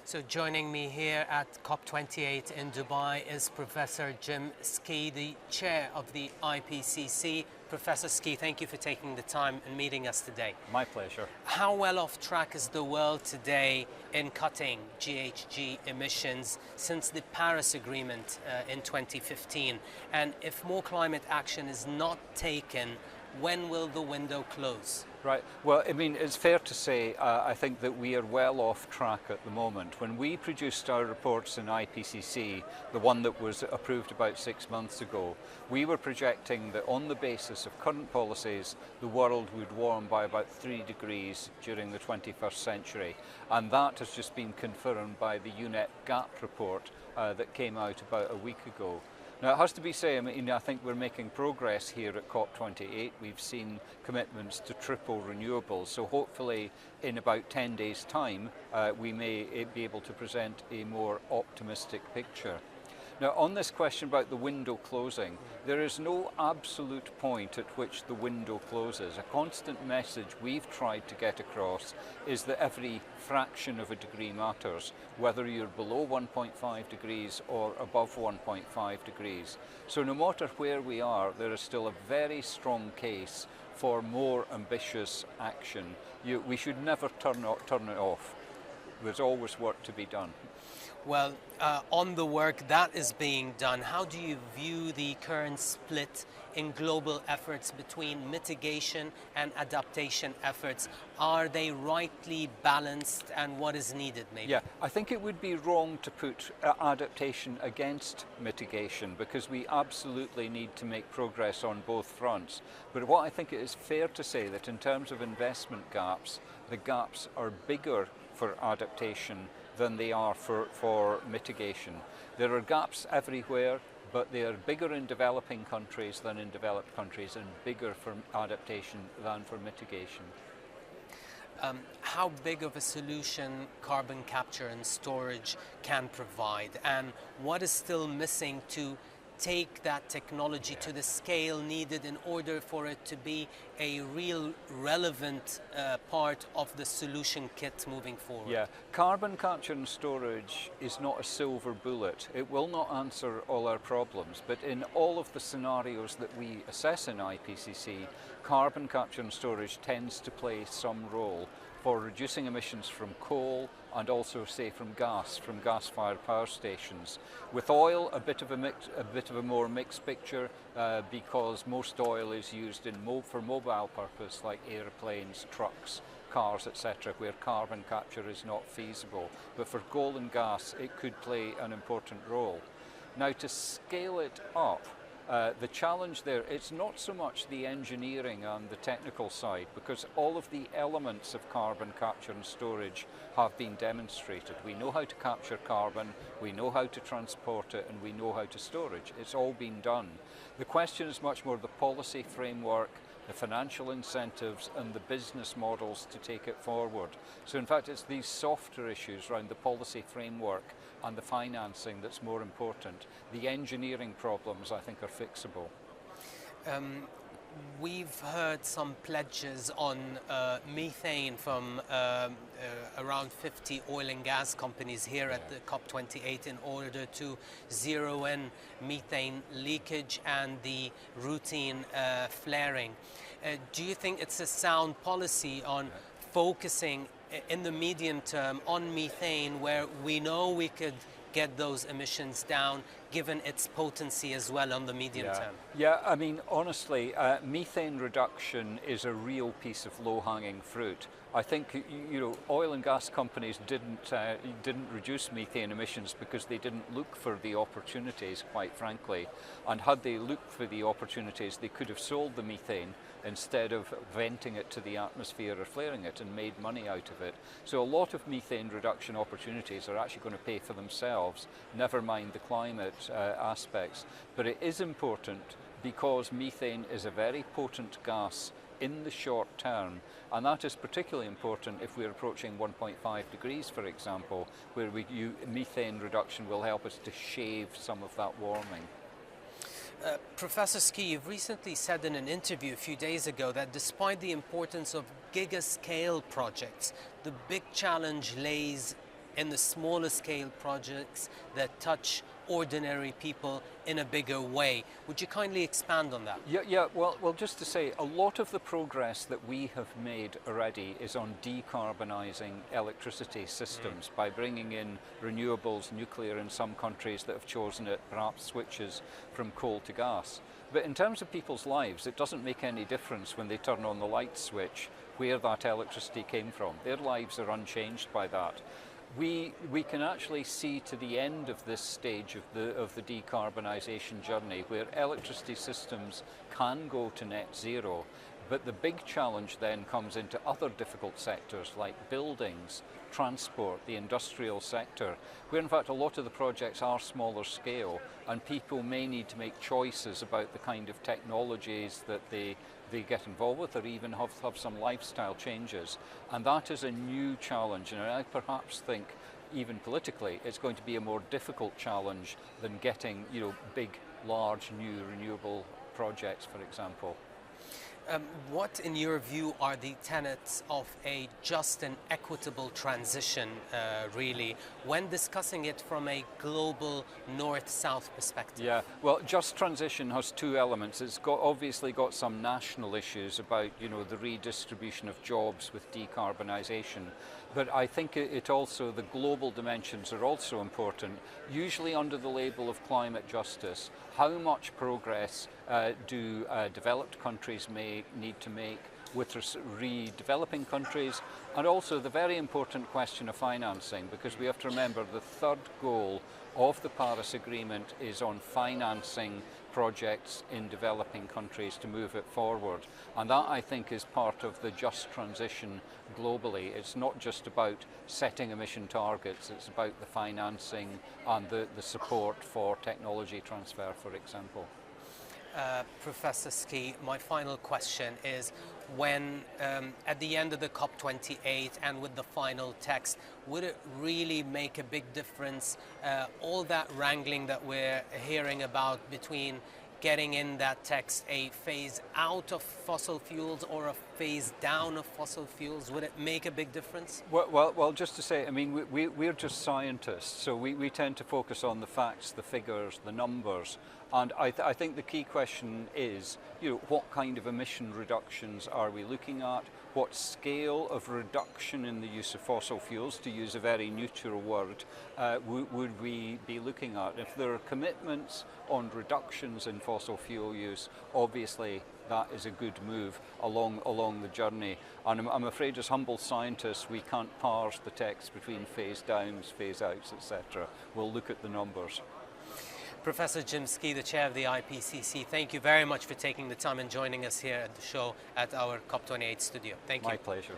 So joining me here at COP28 in Dubai is Professor Jim Skea, the chair of the IPCC. Professor Skea, thank you for taking the time and meeting us today. My pleasure. How well off track is the world today in cutting GHG emissions since the Paris Agreement in 2015? And if more climate action is not taken, when will the window close? Right. Well, I mean, it's fair to say, I think that we are well off track at the moment. When we produced our reports in IPCC, the one that was approved about 6 months ago, we were projecting that on the basis of current policies, the world would warm by about 3 degrees during the 21st century. And that has just been confirmed by the UNEP GAP report that came out about a week ago. Now, it has to be said, I think we're making progress here at COP28. We've seen commitments to triple renewables, so hopefully in about 10 days' time, we may be able to present a more optimistic picture. Now, on this question about the window closing, there is no absolute point at which the window closes. A constant message we've tried to get across is that every fraction of a degree matters, whether you're below 1.5 degrees or above 1.5 degrees. So no matter where we are, there is still a very strong case for more ambitious action. We should never turn it off. There's always work to be done. Well, on the work that is being done, how do you view the current split in global efforts between mitigation and adaptation efforts? Are they rightly balanced, and what is needed maybe? Yeah, I think it would be wrong to put adaptation against mitigation, because we absolutely need to make progress on both fronts. But what I think it is fair to say that in terms of investment gaps, the gaps are bigger for adaptation than they are for mitigation. There are gaps everywhere, but they are bigger in developing countries than in developed countries, and bigger for adaptation than for mitigation. How big of a solution carbon capture and storage can provide, and what is still missing to take that technology to the scale needed in order for it to be a real relevant part of the solution kit moving forward? Yeah, carbon capture and storage is not a silver bullet. It will not answer all our problems, but in all of the scenarios that we assess in IPCC, carbon capture and storage tends to play some role for reducing emissions from coal and also, say, from gas-fired power stations. With oil, a bit of a more mixed picture because most oil is used for mobile purpose, like airplanes, trucks, cars, etc., where carbon capture is not feasible. But for coal and gas, it could play an important role. Now, to scale it up, the challenge there, it's not so much the engineering and the technical side, because all of the elements of carbon capture and storage have been demonstrated. We know how to capture carbon, we know how to transport it, and we know how to store it. It's all been done. The question is much more the policy framework, the financial incentives, and the business models to take it forward. So in fact, it's these softer issues around the policy framework and the financing that's more important. The engineering problems, I think, are fixable. We've heard some pledges on methane from around 50 oil and gas companies here at the COP28 in order to zero in methane leakage and the routine flaring. Do you think it's a sound policy on focusing in the medium term on methane, where we know we could get those emissions down, given its potency as well on the medium term? Yeah, I mean, honestly, methane reduction is a real piece of low-hanging fruit. I think, oil and gas companies didn't reduce methane emissions because they didn't look for the opportunities, quite frankly. And had they looked for the opportunities, they could have sold the methane instead of venting it to the atmosphere or flaring it, and made money out of it. So a lot of methane reduction opportunities are actually going to pay for themselves, never mind the climate aspects. But it is important because methane is a very potent gas in the short term, and that is particularly important if we're approaching 1.5 degrees, for example, where methane reduction will help us to shave some of that warming. Professor Skea, you've recently said in an interview a few days ago that despite the importance of giga-scale projects, the big challenge lays in the smaller scale projects that touch ordinary people in a bigger way. Would you kindly expand on that? Well, just to say, a lot of the progress that we have made already is on decarbonising electricity systems by bringing in renewables, nuclear in some countries that have chosen it, perhaps switches from coal to gas. But in terms of people's lives, it doesn't make any difference when they turn on the light switch where that electricity came from. Their lives are unchanged by that. We can actually see to the end of this stage of the decarbonisation journey where electricity systems can go to net zero, but the big challenge then comes into other difficult sectors like buildings, transport, the industrial sector, where in fact a lot of the projects are smaller scale and people may need to make choices about the kind of technologies that they get involved with, or even have some lifestyle changes. And that is a new challenge, and I perhaps think even politically it's going to be a more difficult challenge than getting big, large, new renewable projects, for example. What, in your view, are the tenets of a just and equitable transition, really, when discussing it from a global north-south perspective? Yeah, well, just transition has two elements. It's obviously got some national issues about, the redistribution of jobs with decarbonisation. But I think it also, the global dimensions are also important, usually under the label of climate justice. How much progress do developed countries may need to make with redeveloping countries, and also the very important question of financing, because we have to remember the third goal of the Paris Agreement is on financing projects in developing countries to move it forward. And that, I think, is part of the just transition globally. It's not just about setting emission targets, it's about the financing and the support for technology transfer, for example. Professor Skea, my final question is, when at the end of the COP28 and with the final text, would it really make a big difference, all that wrangling that we're hearing about between getting in that text a phase out of fossil fuels or a phase down of fossil fuels? Would it make a big difference? Well, just to say, I mean, we're just scientists, so we tend to focus on the facts, the figures, the numbers. And I think the key question is, what kind of emission reductions are we looking at? What scale of reduction in the use of fossil fuels, to use a very neutral word, would we be looking at? If there are commitments on reductions in fossil fuel use, obviously that is a good move along the journey. And I'm afraid as humble scientists we can't parse the text between phase downs, phase outs, etc. We'll look at the numbers. Professor Jim Skea, the chair of the IPCC, thank you very much for taking the time and joining us here at the show at our COP28 studio. Thank you. My pleasure.